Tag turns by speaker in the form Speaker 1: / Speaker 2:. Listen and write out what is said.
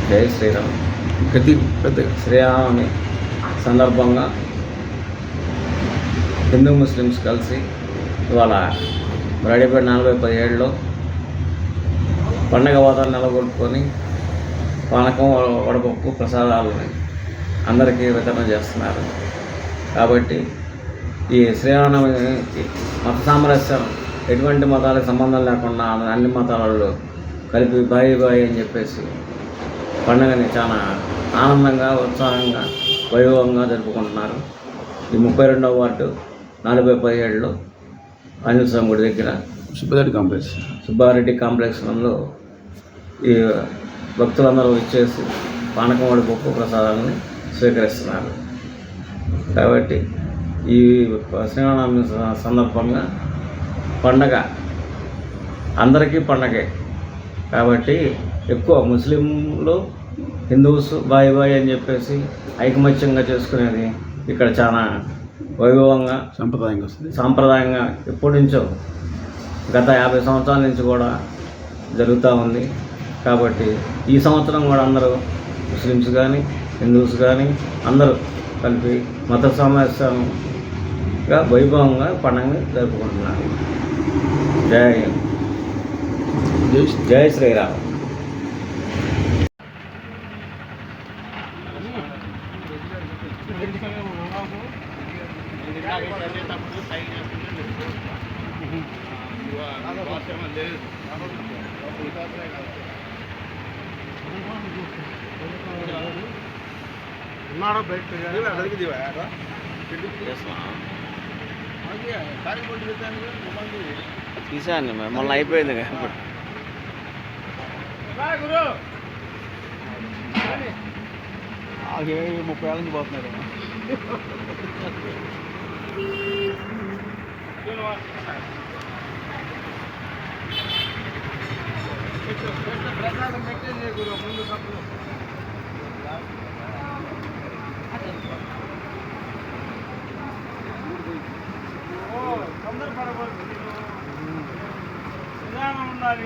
Speaker 1: జై శ్రీరామ్. శ్రీరామనవమి సందర్భంగా హిందూ ముస్లిమ్స్ కలిసి ఇవాళ రెడీపేట 40/17లో పండగ వాతావరణం నెలకొల్పుకొని పానకం, వడపప్పు, ప్రసాదాలని అందరికీ వితరణ చేస్తున్నారు. కాబట్టి ఈ శ్రీరామనవమి మత సామరస్యం, ఎటువంటి మతాలకు సంబంధం లేకుండా అన్ని మతాలలో కలిపి బాయి అని చెప్పేసి పండుగని చాలా ఆనందంగా, ఉత్సాహంగా, వైభవంగా జరుపుకుంటున్నారు. ఈ 32వ వార్డు 40/17లో ఆంజనేయ స్వామి గుడి దగ్గర సుబ్బారెడ్డి కాంప్లెక్స్ నందు ఈ భక్తులందరూ ఇచ్చేసి పానకం, వడపప్పు, ప్రసాదాలను స్వీకరిస్తున్నారు. కాబట్టి ఈ శ్రీరామనవమి సందర్భంగా పండగ అందరికీ పండగే. కాబట్టి ఎక్కువ ముస్లింలు, హిందూస్ బాయ్ అని చెప్పేసి ఐకమత్యంగా చేసుకునేది ఇక్కడ చాలా వైభవంగా, సాంప్రదాయంగా ఎప్పటి నుంచో గత 50 సంవత్సరాల నుంచి కూడా జరుగుతూ ఉంది. కాబట్టి ఈ సంవత్సరం కూడా అందరూ ముస్లిమ్స్ కానీ, హిందూస్ కానీ అందరూ కలిపి మత సామరస్యంగా వైభవంగా పండుగని జరుపుకుంటున్నారు. జై శ్రీరామ్. తీసాను మళ్ళీ అయిపోయింది కాబట్టి 30 ఏళ్ళ నుంచి పోతున్నారు. ఉండాలి.